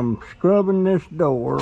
am scrubbing this door.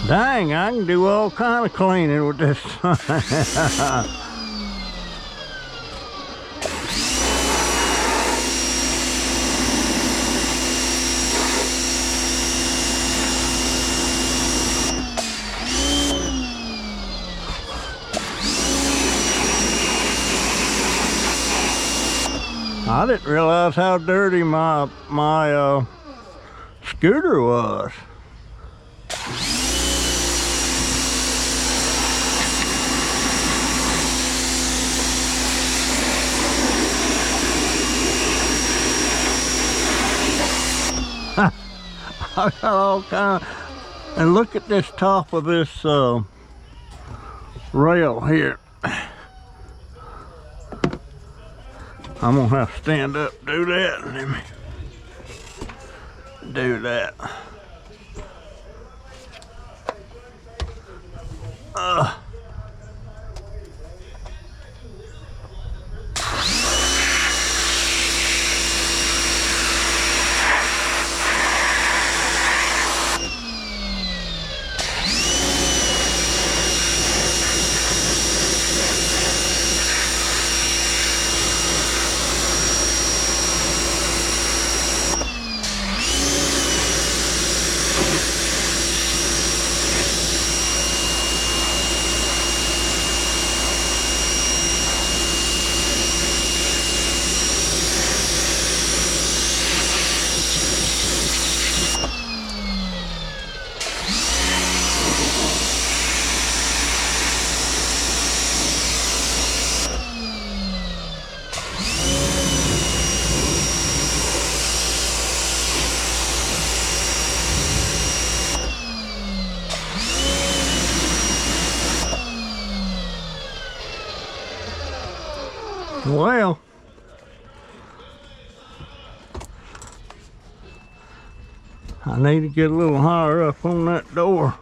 Dang, I can do all kind of cleaning with this thing. I didn't realize how dirty my scooter was. I got all kind of, and look at this top of this rail here. I'm gonna have to stand up, do that, and let me do that. Well, I need to get a little higher up on that door.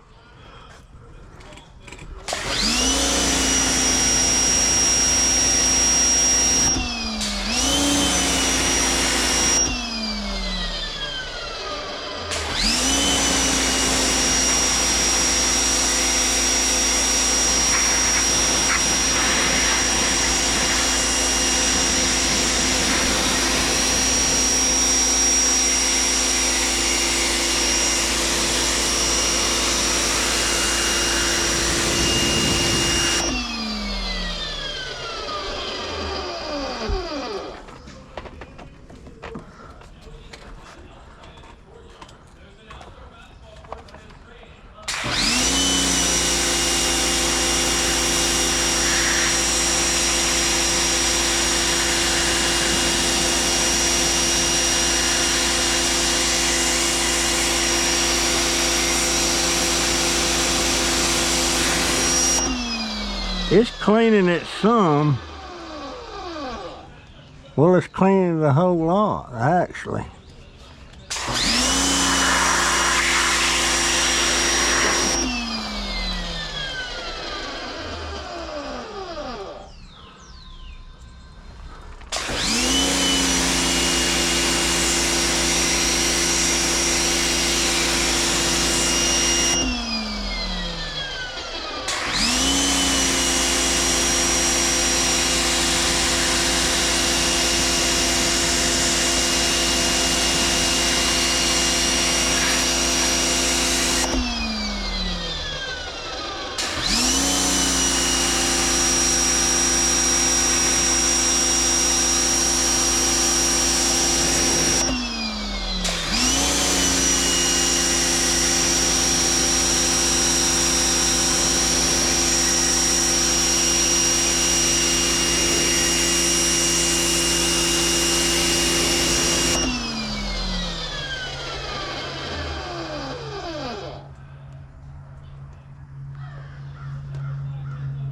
It's cleaning it some. Well, it's cleaning the whole lot, actually.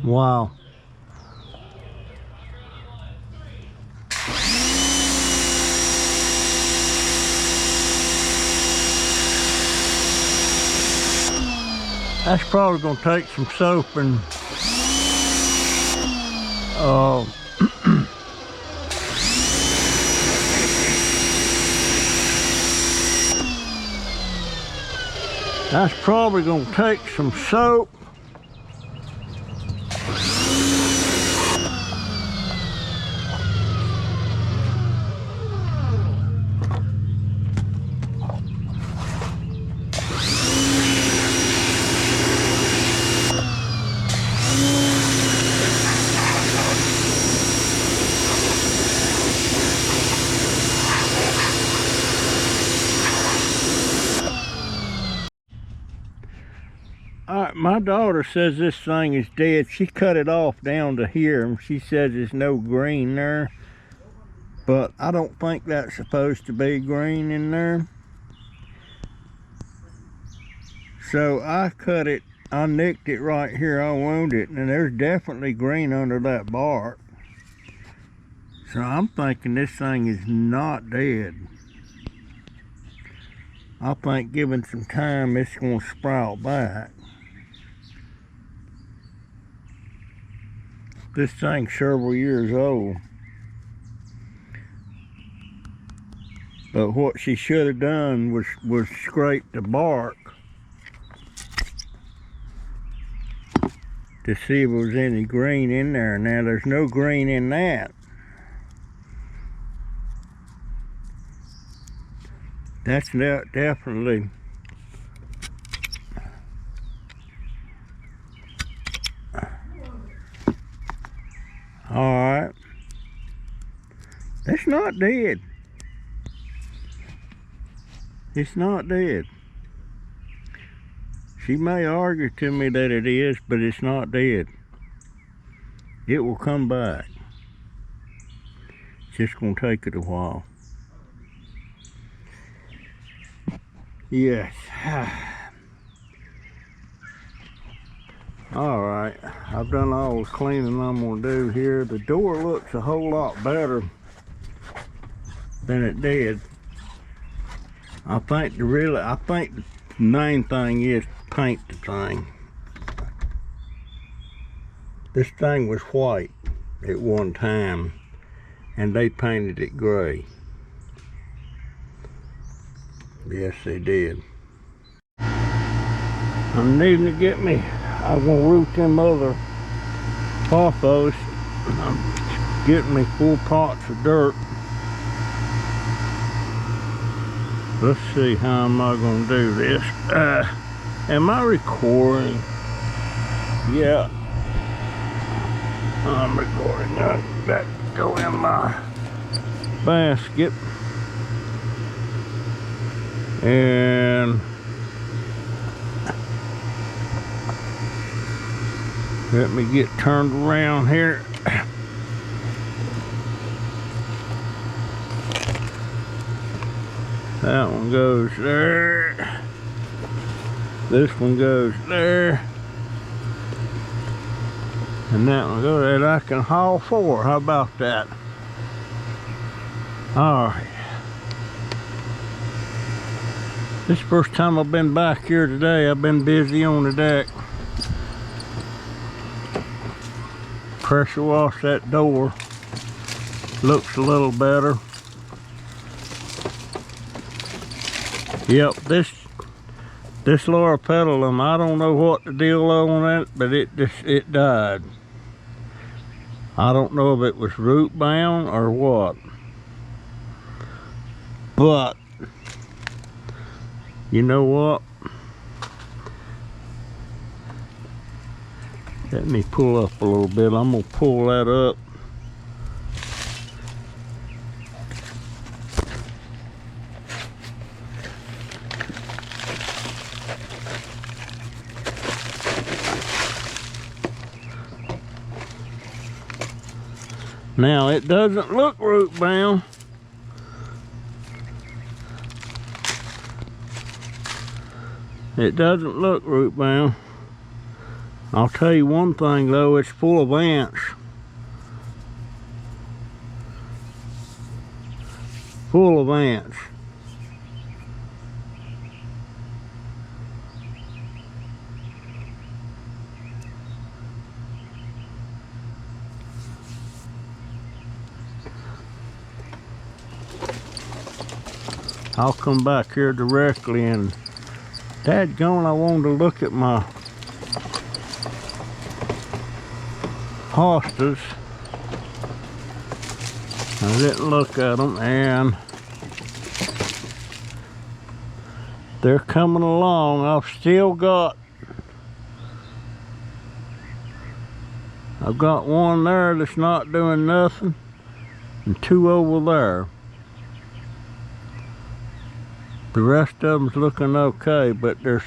Wow. That's probably gonna take some soap and that's probably gonna take some soap. Alright, my daughter says this thing is dead. She cut it off down to here and she says there's no green there. But I don't think that's supposed to be green in there. So I cut it, I nicked it right here, I wound it, and there's definitely green under that bark. So I'm thinking this thing is not dead. I think given some time it's going to sprout back. This thing's several years old. But what she should have done was scrape the bark to see if there was any green in there. Now there's no green in that. That's definitely alright. That's not dead. It's not dead. She may argue to me that it is, but it's not dead. It will come back. It's just gonna take it a while. Yes. Alright, I've done all the cleaning I'm gonna do here. The door looks a whole lot better than it did. I think the main thing is paint the thing. This thing was white at one time and they painted it gray. Yes, they did. I'm needing to get me, I'm gonna root them other Pothos. I'm getting me 4 pots of dirt. Let's see, how am I gonna do this? Am I recording? Yeah, I'm recording. I got to go in my basket. And let me get turned around here. That one goes there. This one goes there. And that one go there, and I can haul 4. How about that? Alright. This is the first time I've been back here today. I've been busy on the deck. Pressure wash that door. Looks a little better. Yep, this lower pedal, I don't know what the deal on it, but it died. I don't know if it was root bound or what. But you know what? Let me pull up a little bit. I'm gonna pull that up. Now it doesn't look root bound. It doesn't look root bound. I'll tell you one thing though, it's full of ants. Full of ants. I'll come back here directly, and dadgone, I wanted to look at my hostas. I didn't look at them, and they're coming along. I've got one there that's not doing nothing, and 2 over there. The rest of them's looking okay, but they're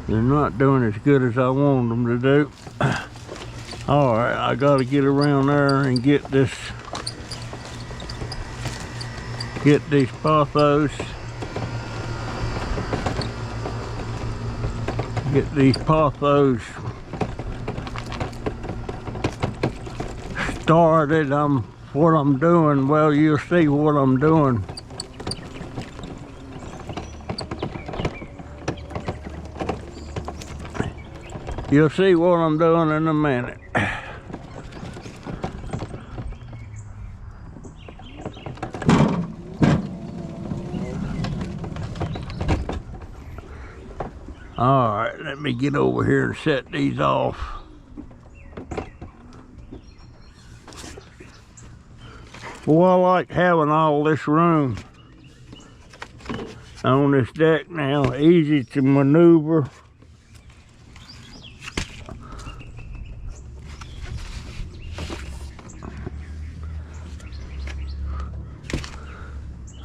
not doing as good as I want them to do. All right, I got to get around there and get these Pothos. Get these Pothos started. What I'm doing, well, you'll see what I'm doing. You'll see what I'm doing in a minute. All right, let me get over here and set these off. Well, I like having all this room on this deck now, easy to maneuver.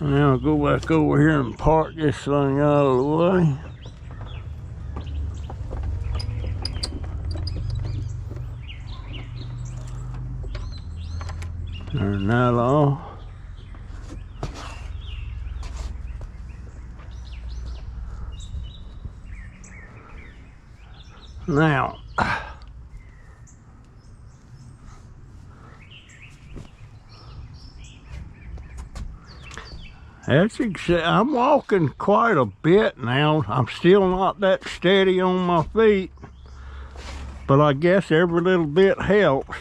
Now I'll go back over here and park this thing out of the way. Turn that off. Now, I'm walking quite a bit now. I'm still not that steady on my feet, but I guess every little bit helps.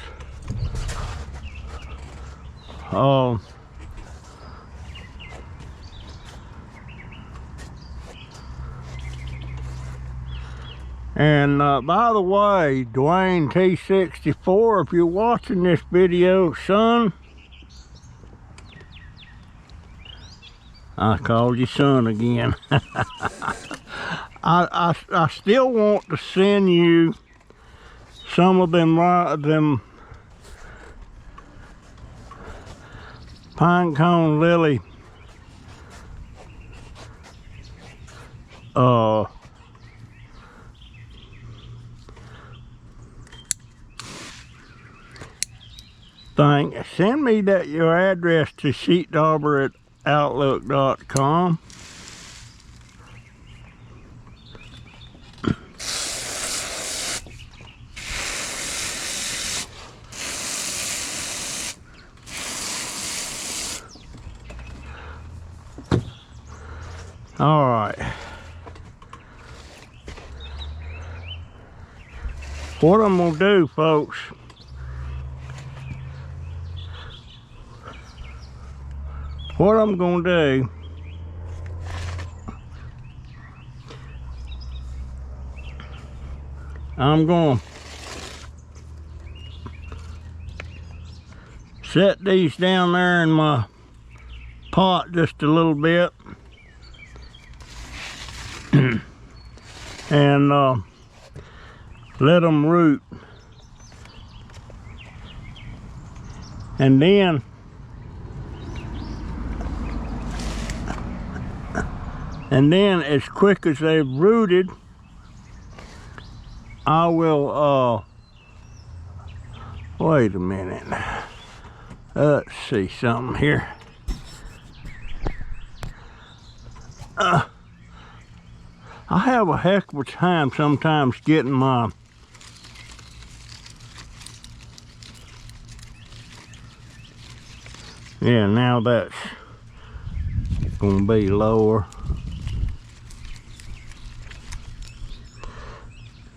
And by the way, Dwayne T64, if you're watching this video, son, I called you son again. I still want to send you some of them pine cone lily thing. Send me your address to sheetdauber@outlook.com. All right. What I'm gonna do, folks, what I'm gonna do, I'm gonna set these down there in my pot just a little bit and let them root, and then as quick as they've rooted, I will wait a minute, let's see something here. I have a heck of a time sometimes getting my now that's gonna be lower.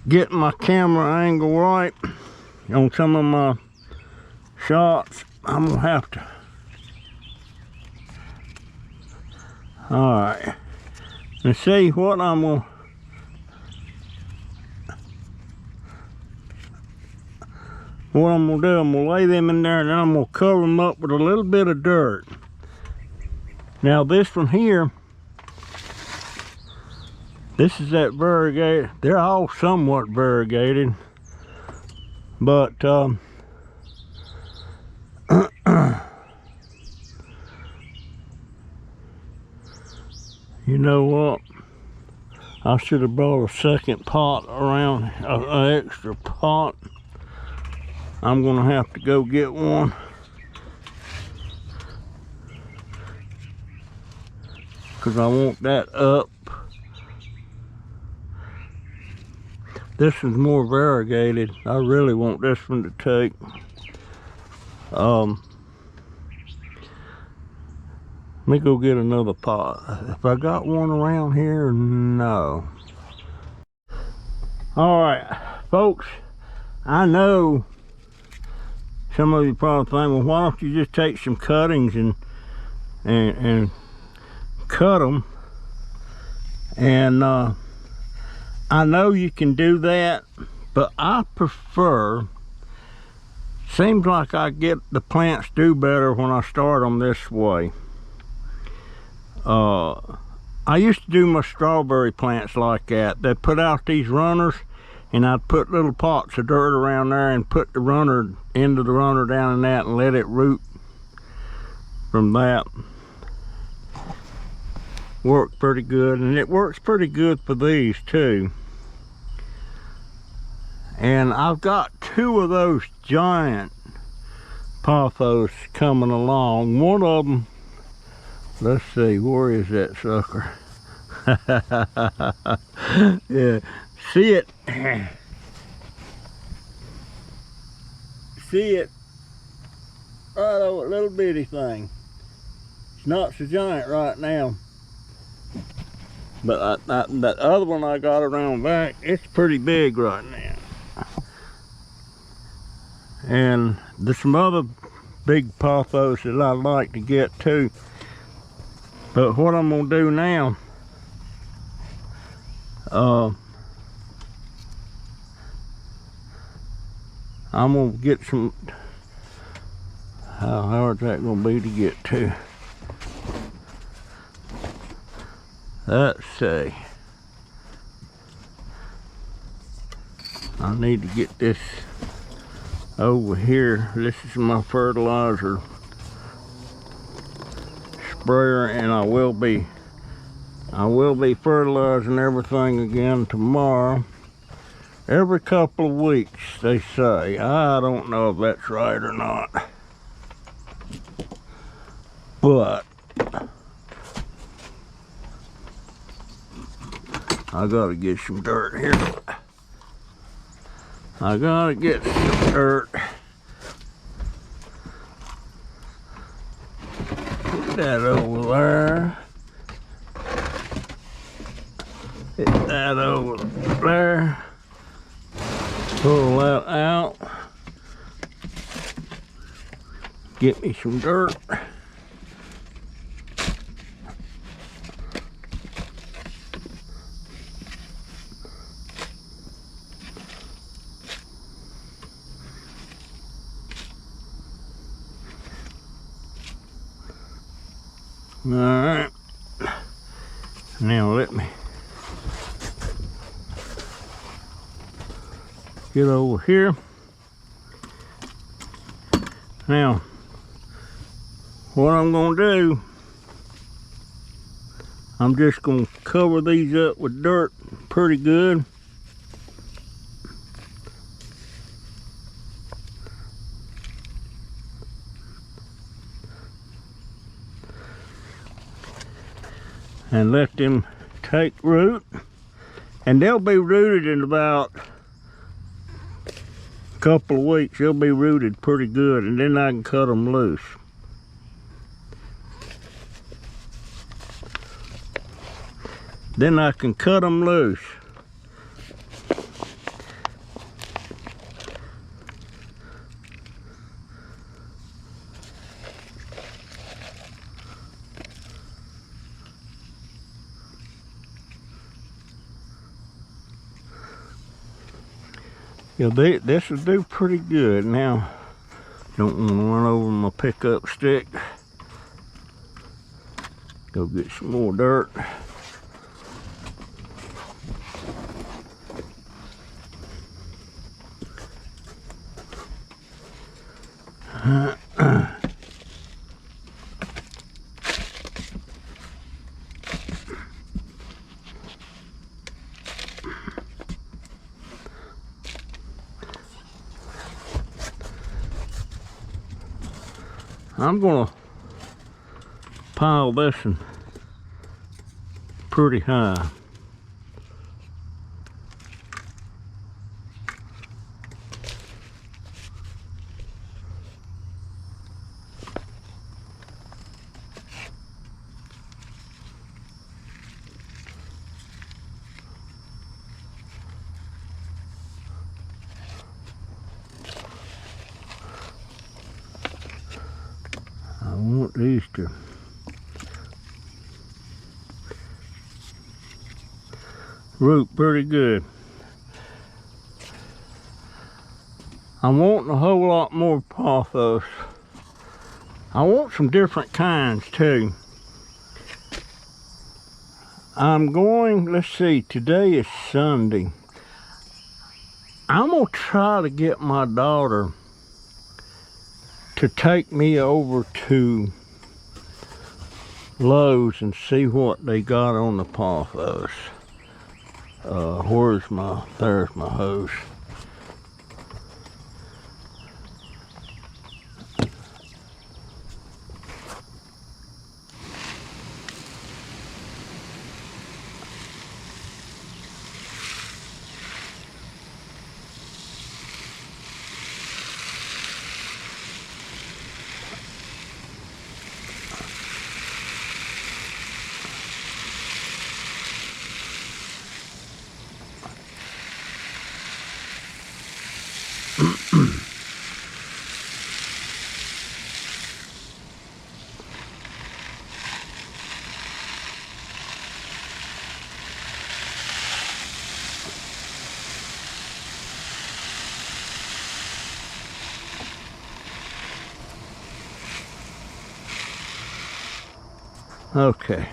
Getting my camera angle right on some of my shots, I'm gonna have to. All right, let's see what I'm gonna. What I'm gonna do, I'm gonna lay them in there and then I'm gonna cover them up with a little bit of dirt. Now this one here, this is that variegated. They're all somewhat variegated, but you know what? I should have brought a second pot around, an extra pot. I'm gonna have to go get one. Because I want that up. This is more variegated. I really want this one to take. Let me go get another pot. If I got one around here, no. All right, folks, I know some of you probably think, well, why don't you just take some cuttings and cut them? And I know you can do that, but I prefer, seems like I get the plants do better when I start them this way. I used to do my strawberry plants like that. They put out these runners, and I'd put little pots of dirt around there and put the runner, end of the runner down in that and let it root from that. Worked pretty good, and it works pretty good for these too. And I've got two of those giant Pothos coming along. One of them, let's see, where is that sucker? Yeah, see it? See it? Right over a little bitty thing. It's not so giant right now. But that other one I got around back, it's pretty big right now. And there's some other big Pothos that I'd like to get too. But what I'm gonna do now, I'm gonna get some, how hard is that gonna be to get to? Let's see. I need to get this over here. This is my fertilizer sprayer, and I will be fertilizing everything again tomorrow. Every couple of weeks, they say. I don't know if that's right or not, but I gotta get some dirt here. I gotta get some dirt. Put that over there. Hit that over there. Pull that out. Get me some dirt. All right. Now let me get over here. Now, what I'm gonna do, I'm just gonna cover these up with dirt pretty good. And let them take root. And they'll be rooted in about a couple of weeks. They'll be rooted pretty good, and then I can cut them loose. Then I can cut them loose. Yeah, this will do pretty good. Now, don't want to run over my pickup stick. Go get some more dirt. I'm gonna pile this in pretty high. I want these to root pretty good. I'm wanting a whole lot more Pothos. I want some different kinds too. I'm going, let's see, today is Sunday. I'm gonna try to get my daughter to take me over to Lowe's and see what they got on the Pothos. There's my hose. Okay.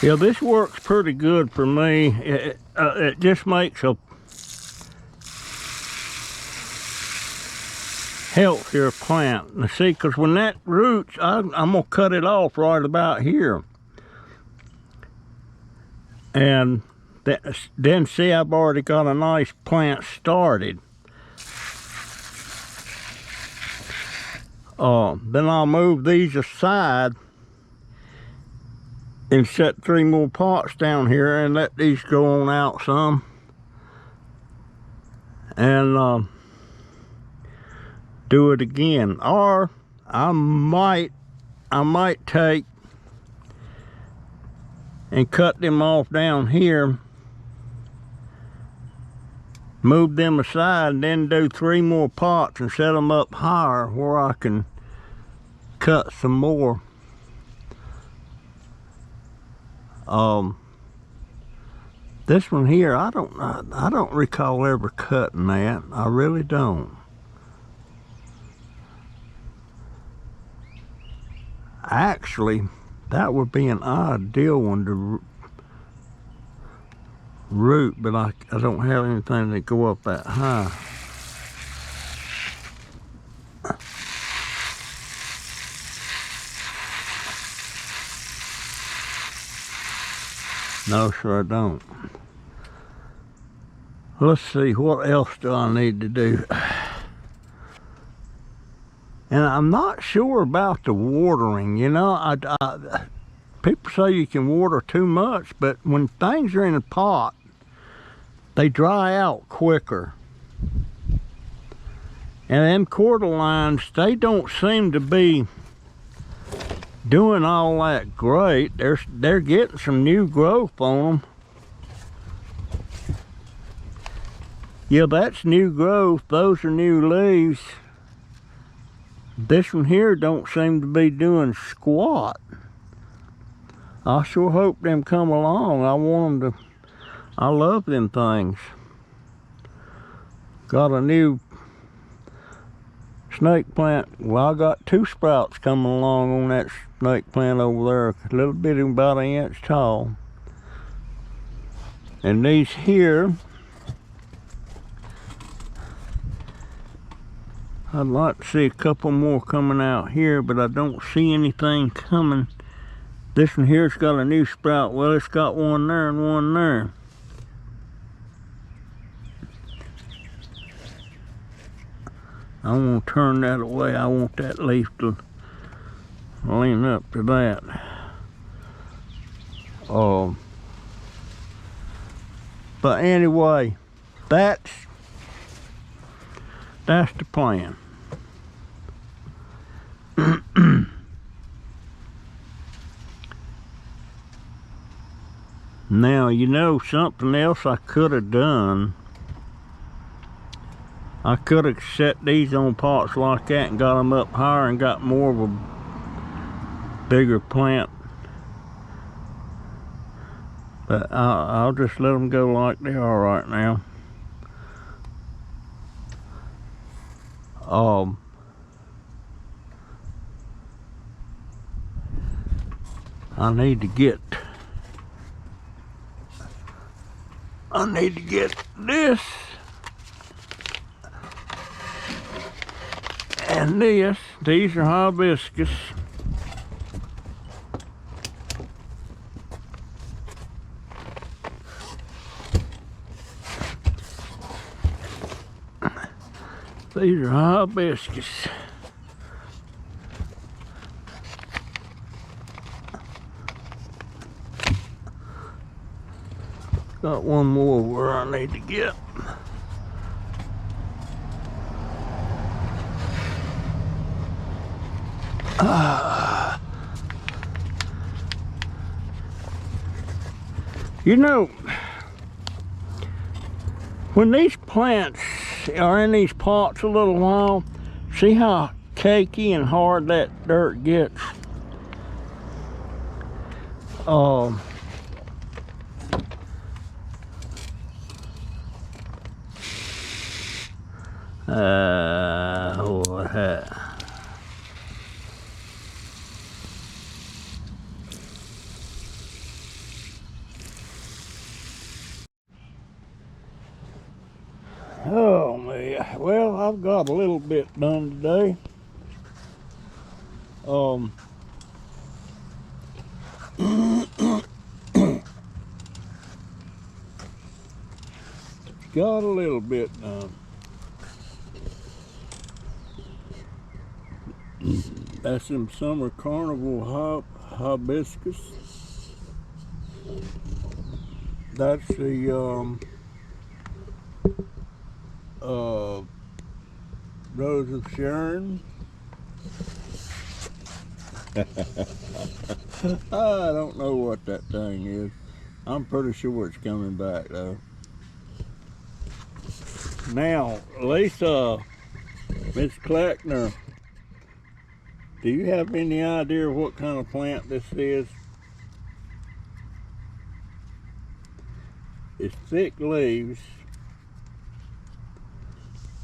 Yeah, this works pretty good for me. It just makes a healthier plant. Now see, because when that roots, I'm gonna cut it off right about here. And then see, I've already got a nice plant started. Then I'll move these aside and set 3 more pots down here and let these go on out some. And do it again. Or I might take and cut them off down here, move them aside, and then do 3 more pots and set them up higher where I can cut some more. This one here, I don't recall ever cutting that. I really don't. Actually, that would be an ideal one to root, but I don't have anything that go up that high. No, sir, I don't. Let's see, what else do I need to do? And I'm not sure about the watering. You know, people say you can water too much, but when things are in a pot, they dry out quicker. And them cordyline, they don't seem to be doing all that great. They're getting some new growth on them. Yeah, that's new growth. Those are new leaves. This one here don't seem to be doing squat. I sure hope them come along. I want them to. I love them things. Got a new snake plant. Well, I got 2 sprouts coming along on that snake plant over there. A little bitty, about 1 inch tall. And these here, I'd like to see a couple more coming out here, but I don't see anything coming. This one here's got a new sprout. Well, it's got one there and one there. I want to turn that away. I want that leaf to lean up to that. But anyway, that's the plan. Now, you know, something else I could have done. I could have set these on pots like that and got them up higher and got more of a bigger plant. But I'll just let them go like they are right now. I need to get this and this. These are hibiscus. These are hibiscus. Got one more where I need to get. You know, when these plants are in these pots a little while, see how cakey and hard that dirt gets? What that? Oh man, well, I've got a little bit done today. Got a little bit done. That's some summer carnival hibiscus. That's the Rose of Sharon. I don't know what that thing is. I'm pretty sure it's coming back though. Now, Lisa, Miss Kleckner, do you have any idea what kind of plant this is? It's thick leaves,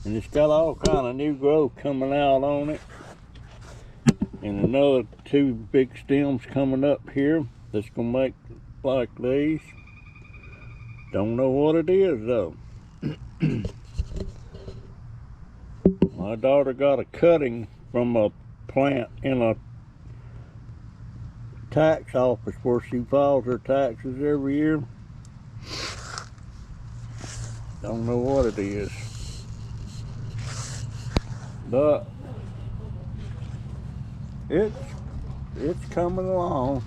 and it's got all kind of new growth coming out on it, and another 2 big stems coming up here that's gonna make like these. Don't know what it is though. My daughter got a cutting from a plant in a tax office where she files her taxes every year. Don't know what it is, but it's coming along,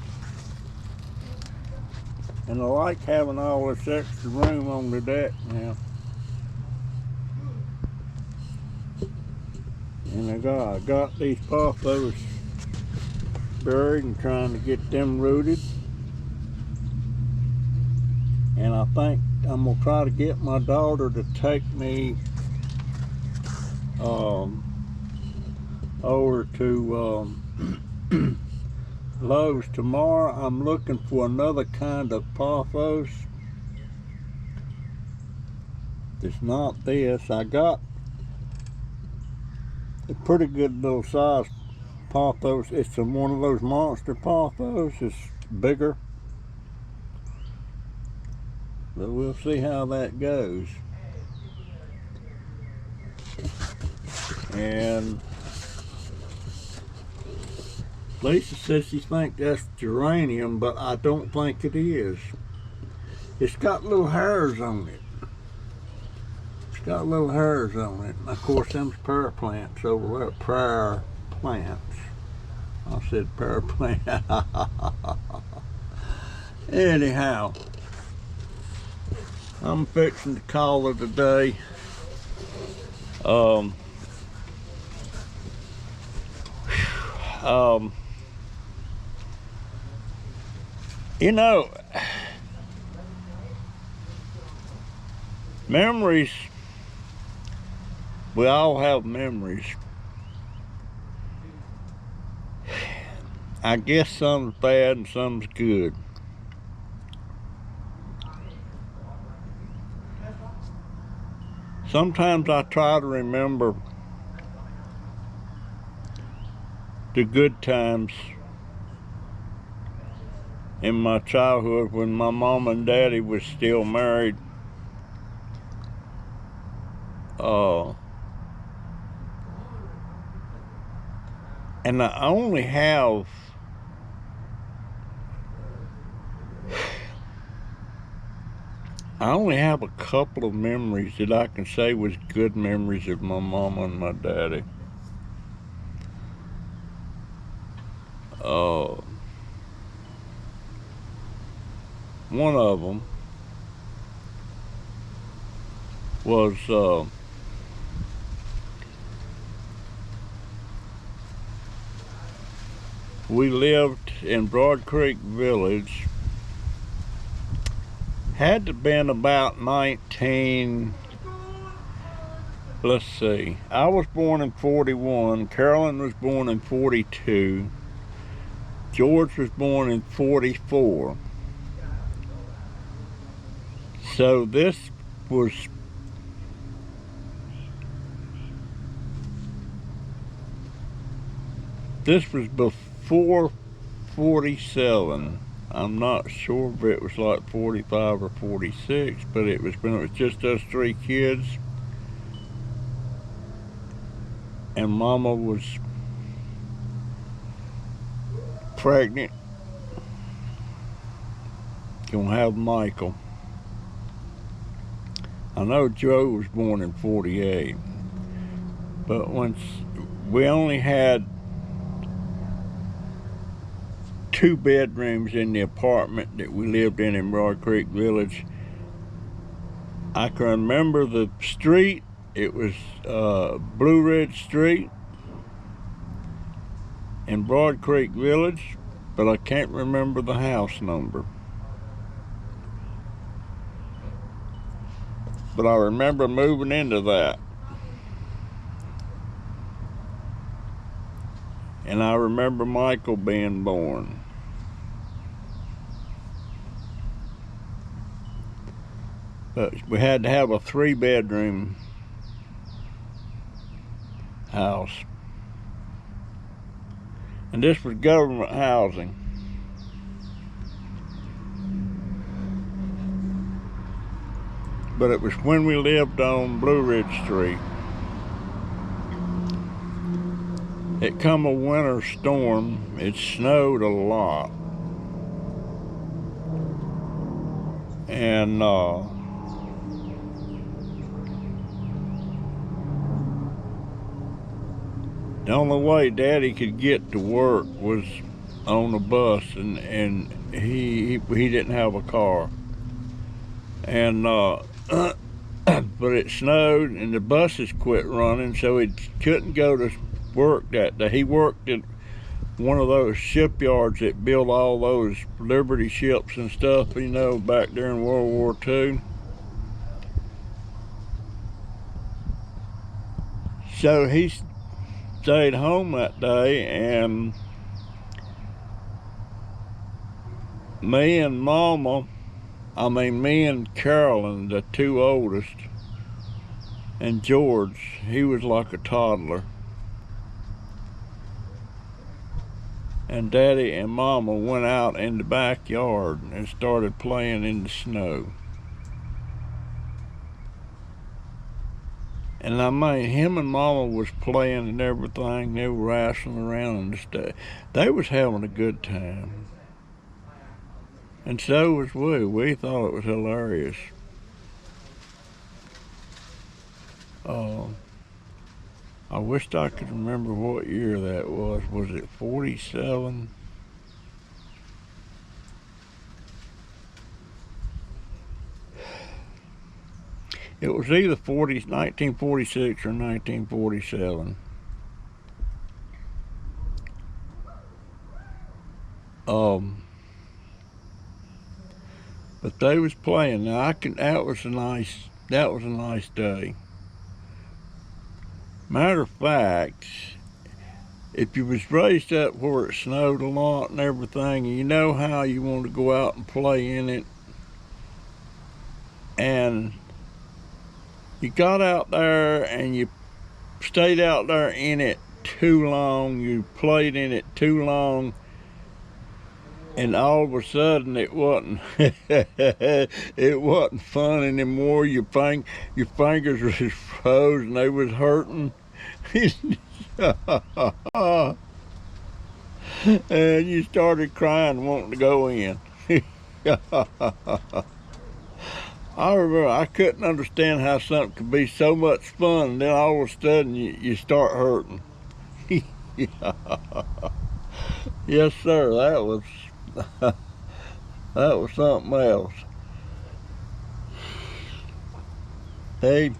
and I like having all this extra room on the deck now. And I got these Pothos buried and trying to get them rooted. And I think I'm gonna try to get my daughter to take me over to Lowe's tomorrow. I'm looking for another kind of Pothos. It's not this. I got a pretty good little size Pathos. It's one of those monster Pathos. It's bigger, but we'll see how that goes. And Lisa says she thinks that's geranium, but I don't think it is. It's got little hairs on it. It's got little hairs on it. And of course, them's pear plants over there. Pear plants. I said pear plant. Anyhow, I'm fixing to call it a day. You know, memories, we all have memories. I guess some's bad and some's good. Sometimes I try to remember the good times in my childhood when my mom and daddy was still married. And I only have a couple of memories that I can say was good memories of my mama and my daddy. One of them was we lived in Broad Creek Village. Had to been about 19, let's see, I was born in 41, Carolyn was born in 42, George was born in 44. So this was before 47. I'm not sure if it was like 45 or 46, but it was when it was just us 3 kids. And Mama was pregnant, gonna have Michael. I know Joe was born in 48, but once we only had 2 bedrooms in the apartment that we lived in Broad Creek Village. I can remember the street. It was Blue Ridge Street in Broad Creek Village, but I can't remember the house number. But I remember moving into that. And I remember Michael being born. But we had to have a 3-bedroom house. And this was government housing. But it was when we lived on Blue Ridge Street. It come a winter storm. It snowed a lot. And the only way Daddy could get to work was on a bus, and he didn't have a car. And but it snowed and the buses quit running, so he couldn't go to work that day. He worked at one of those shipyards that built all those Liberty ships and stuff, you know, back during World War II. So he stayed home that day, and me and Carolyn, the 2 oldest, and George, he was like a toddler. And Daddy and Mama went out in the backyard and started playing in the snow. And I mean, him and Mama was playing and everything. They were wrestling around and stuff. They was having a good time. And so was we. We thought it was hilarious. I wished I could remember what year that was. Was it 47? It was either 1946 or 1947. But they was playing. Now that was a nice day. Matter of fact, if you was raised up where it snowed a lot and everything, you know how you want to go out and play in it. And you got out there and you stayed out there in it too long. You played in it too long. And all of a sudden it wasn't it wasn't fun anymore. Your fingers were just froze and they was hurting. And you started crying, wanting to go in. I remember I couldn't understand how something could be so much fun, and then all of a sudden you start hurting. Yes, sir. That was that was something else. Hey,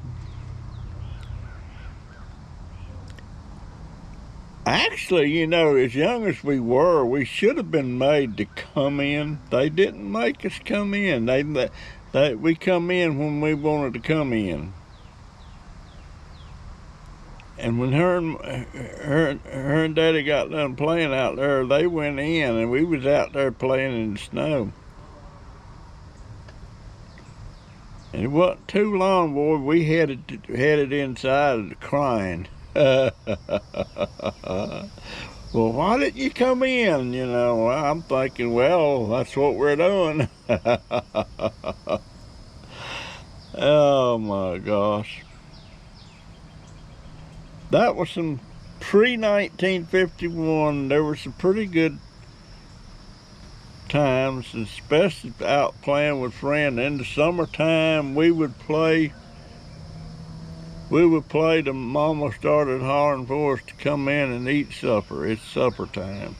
actually, you know, as young as we were, we should have been made to come in. They didn't make us come in. We come in when we wanted to come in. And when her and Daddy got done playing out there, they went in, and we was out there playing in the snow. And it wasn't too long, boy, we headed inside crying. Well, why didn't you come in? You know, I'm thinking, well, that's what we're doing. Oh my gosh. That was some pre-1951. There were some pretty good times, especially out playing with friends. In the summertime, we would play till Mama started hollering for us to come in and eat supper. It's supper time.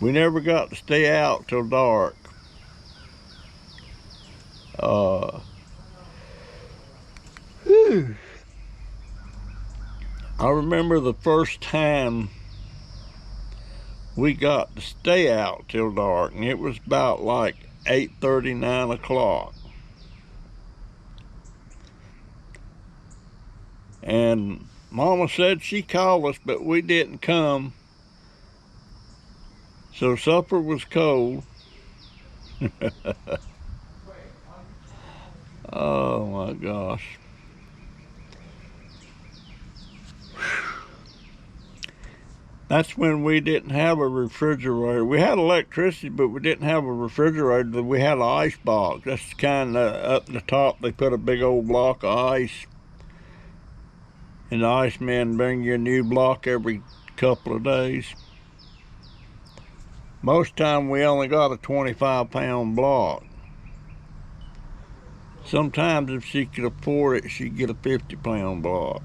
We never got to stay out till dark. Whew. I remember the first time we got to stay out till dark, and it was about like 8:30, 9 o'clock. And Mama said she called us, but we didn't come. So supper was cold. Oh my gosh. That's when we didn't have a refrigerator. We had electricity, but we didn't have a refrigerator. We had an ice box. That's kind of up the top. They put a big old block of ice. And the iceman bring you a new block every couple of days. Most time we only got a 25-pound block. Sometimes if she could afford it, she'd get a 50-pound block.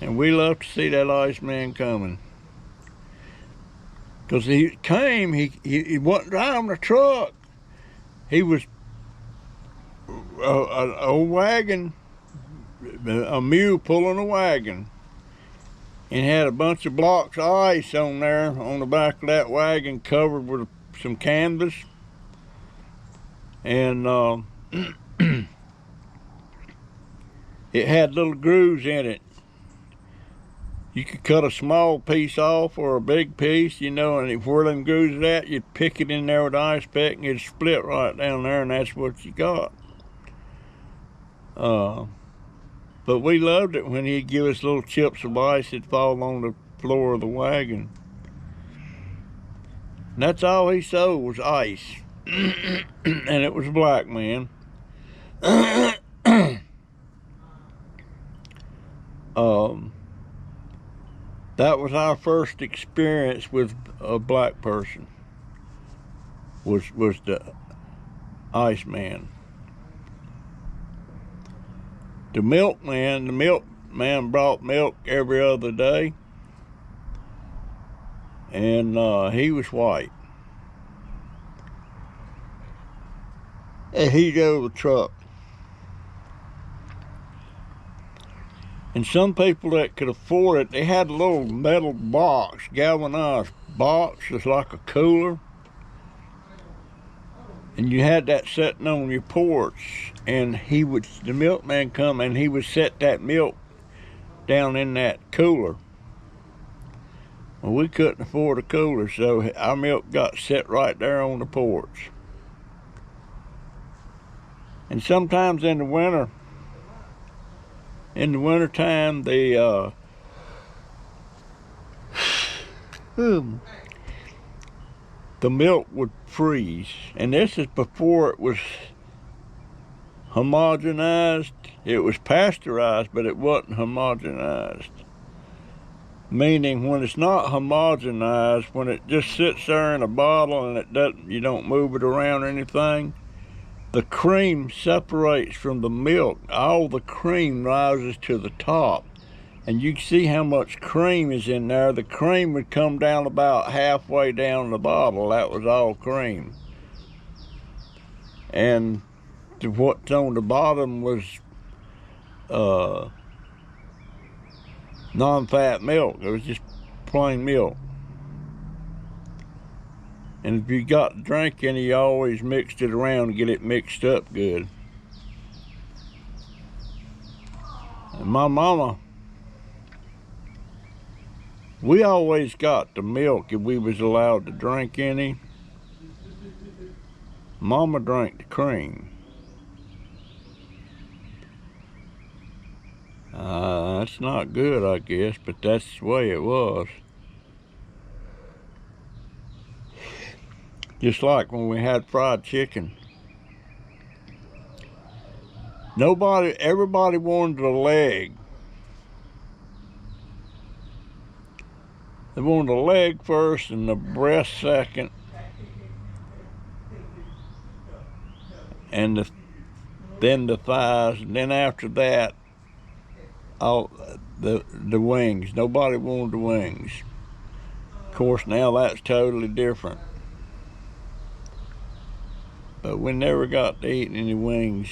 And we love to see that Iceman coming. Because he came, he wasn't driving a truck. He was a wagon, a mule pulling a wagon. And had a bunch of blocks of ice on there on the back of that wagon covered with some canvas. And it had little grooves in it. You could cut a small piece off or a big piece, you know, and where them grooves are at, you'd pick it in there with an ice pick and it'd split right down there, and that's what you got. But we loved it when he'd give us little chips of ice that'd fall on the floor of the wagon. And that's all he sold was ice. And it was a black man. That was our first experience with a black person, was the Iceman. The milkman brought milk every other day, and he was white. And he drove a truck. And some people that could afford it, they had a little metal box, galvanized box, just like a cooler. And you had that sitting on your porch, and the milkman come and he would set that milk down in that cooler. Well, we couldn't afford a cooler, so our milk got set right there on the porch. And sometimes in the wintertime, the milk would freeze. And this is before it was homogenized. It was pasteurized, but it wasn't homogenized. Meaning when it's not homogenized, when it just sits there in a bottle and you don't move it around or anything, the cream separates from the milk. All the cream rises to the top. And you can see how much cream is in there. The cream would come down about halfway down the bottle. That was all cream. And what's on the bottom was non-fat milk. It was just plain milk. And if you got to drink any, you always mixed it around to get it mixed up good. And my mama, we always got the milk if we was allowed to drink any. Mama drank the cream. That's not good, I guess, but that's the way it was. Just like when we had fried chicken. Everybody wanted the leg. They wanted the leg first and the breast second. And then the thighs, and then after that, all the wings. Nobody wanted the wings. Of course, now that's totally different. But we never got to eat any wings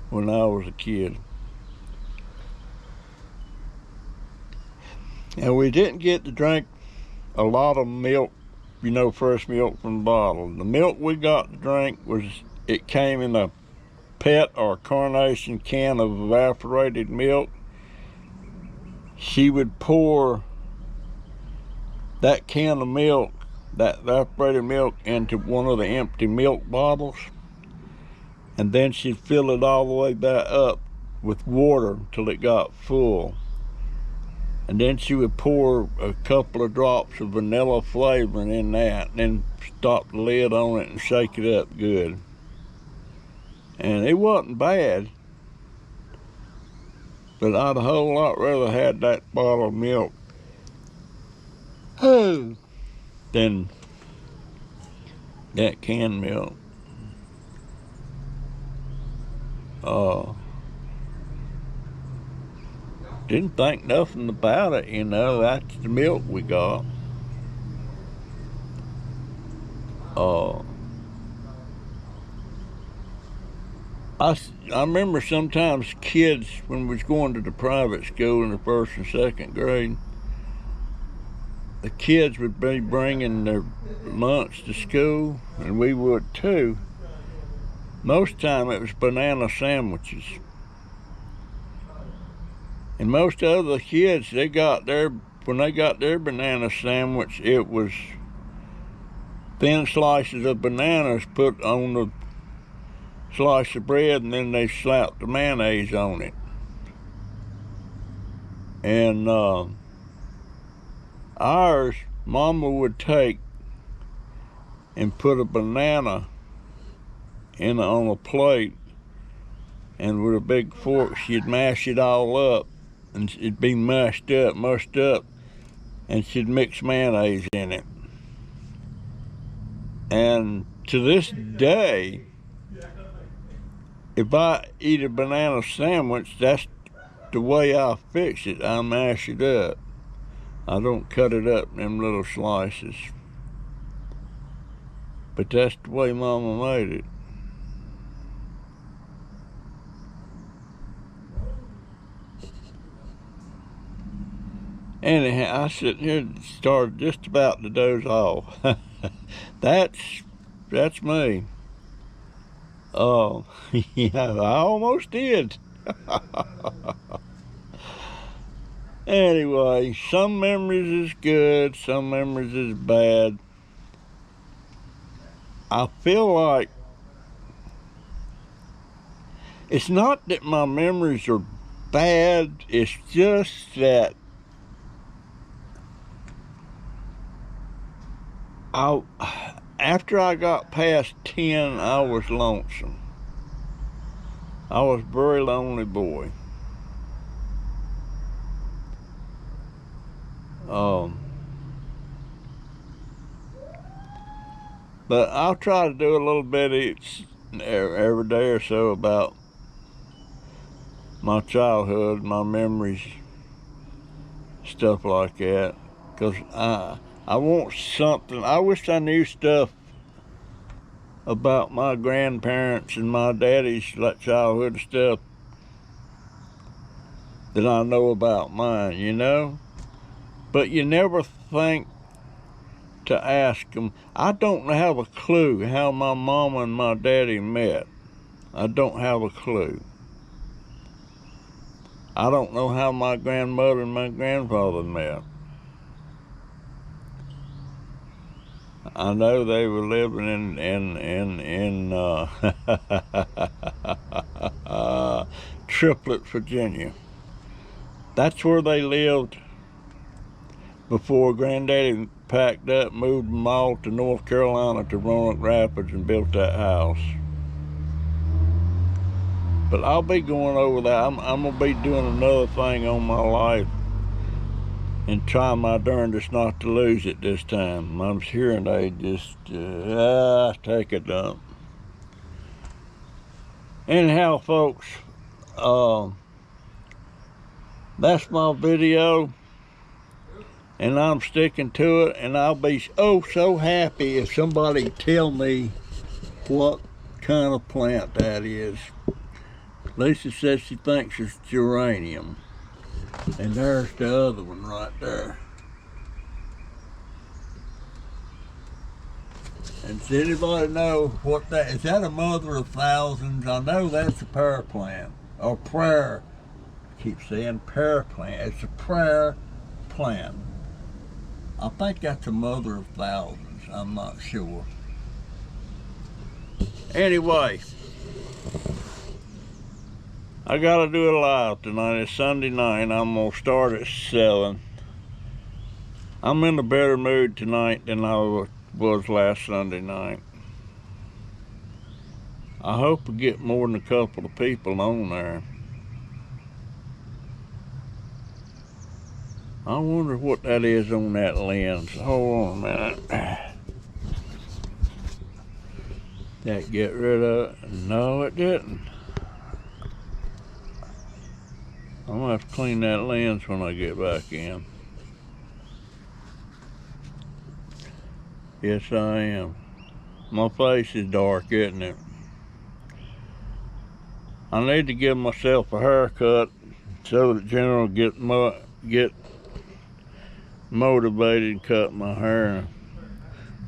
when I was a kid. And we didn't get to drink a lot of milk, fresh milk from the bottle. The milk we got to drink it came in a PET or Carnation can of evaporated milk. She would pour that can of milk, that evaporated milk, into one of the empty milk bottles, and then she'd fill it all the way back up with water till it got full. And then she would pour a couple of drops of vanilla flavoring in that, and then stop the lid on it and shake it up good. And it wasn't bad, but I'd a whole lot rather had that bottle of milk than that canned milk. Didn't think nothing about it, that's the milk we got. I remember sometimes kids, when we was going to the private school in the 1st and 2nd grade, the kids would be bringing their lunch to school, and we would too. Most time it was banana sandwiches. And most other kids, when they got their banana sandwich, it was thin slices of bananas put on the slice of bread, and then they slapped the mayonnaise on it. And ours, Mama would take and put a banana on a plate, and with a big fork she'd mash it all up, and it'd be mushed up, and she'd mix mayonnaise in it. And to this day, if I eat a banana sandwich, that's the way I fix it. I mash it up. I don't cut it up in them little slices. But that's the way Mama made it. Anyhow, I sit here and started just about to doze off. That's me. Yeah, I almost did. Anyway, some memories is good, some memories is bad. I feel like it's not that my memories are bad, it's just that after I got past 10, I was lonesome. I was a very lonely boy. But I'll try to do a little bit every day or so about my childhood, my memories, stuff like that. Because I want something. I wish I knew stuff about my grandparents and my daddy's childhood stuff that I know about mine, But you never think to ask them. I don't have a clue how my mama and my daddy met. I don't have a clue. I don't know how my grandmother and my grandfather met. I know they were living in Triplet, Virginia. That's where they lived before Granddaddy packed up, moved them all to North Carolina to Roanoke Rapids and built that house. But I'll be going over that. I'm going to be doing another thing on my life and try my darndest not to lose it this time. My hearing aid just, take a dump. Anyhow, folks, that's my video, and I'm sticking to it, and I'll be oh so happy if somebody tell me what kind of plant that is. Lisa says she thinks it's geranium, and there's the other one right there. And does anybody know what that is? That a mother of thousands? I know that's a pear plant, or prayer. I keep saying pear plant. It's a prayer plant. I think that's a mother of thousands. I'm not sure. Anyway, I gotta do a live tonight. It's Sunday night. I'm gonna start at 7. I'm in a better mood tonight than I was last Sunday night. I hope we get more than a couple of people on there. I wonder what that is on that lens. Hold on a minute. That get rid of it? No, it didn't. I'm gonna have to clean that lens when I get back in. Yes, I am. My face is dark, isn't it? I need to give myself a haircut so that General get motivated and cut my hair.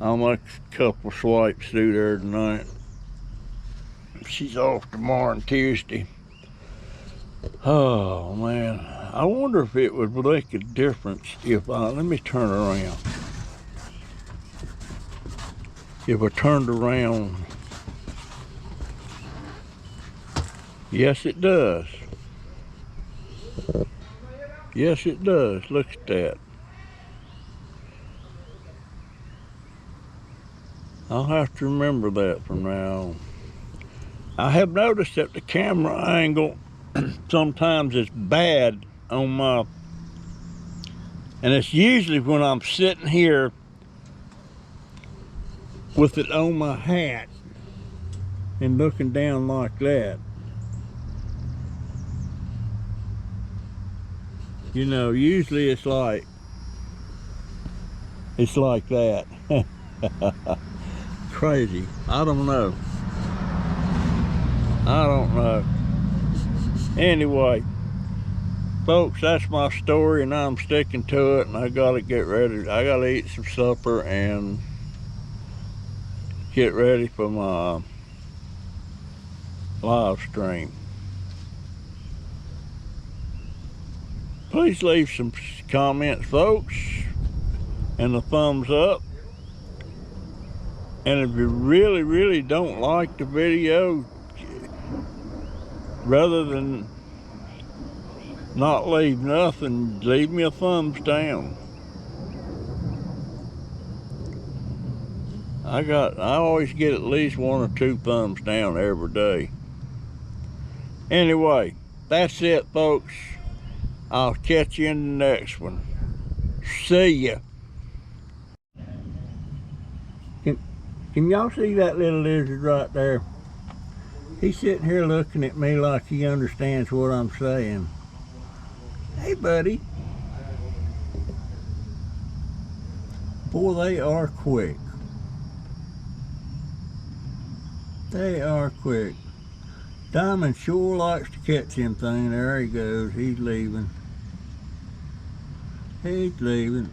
I'll make a couple swipes through there tonight. She's off tomorrow and Tuesday. Oh man, I wonder if it would make a difference if let me turn around. If I turned around. Yes, it does. Yes, it does. Look at that. I'll have to remember that from now on. I have noticed that the camera angle sometimes is bad on my, and it's usually when I'm sitting here with it on my hat and looking down like that. You know, usually it's like that. Crazy. I don't know. Anyway, folks, that's my story, and I'm sticking to it, and I gotta get ready. I gotta eat some supper and get ready for my live stream. Please leave some comments, folks, and a thumbs up. And if you really don't like the video, rather than not leave nothing, leave me a thumbs down. I always get at least 1 or 2 thumbs down every day. Anyway, that's it, folks. I'll catch you in the next one. See ya. Can y'all see that little lizard right there? He's sitting here looking at me like he understands what I'm saying. Hey, buddy. Boy, they are quick. They are quick. Diamond sure likes to catch him thing. There he goes. He's leaving. He's leaving.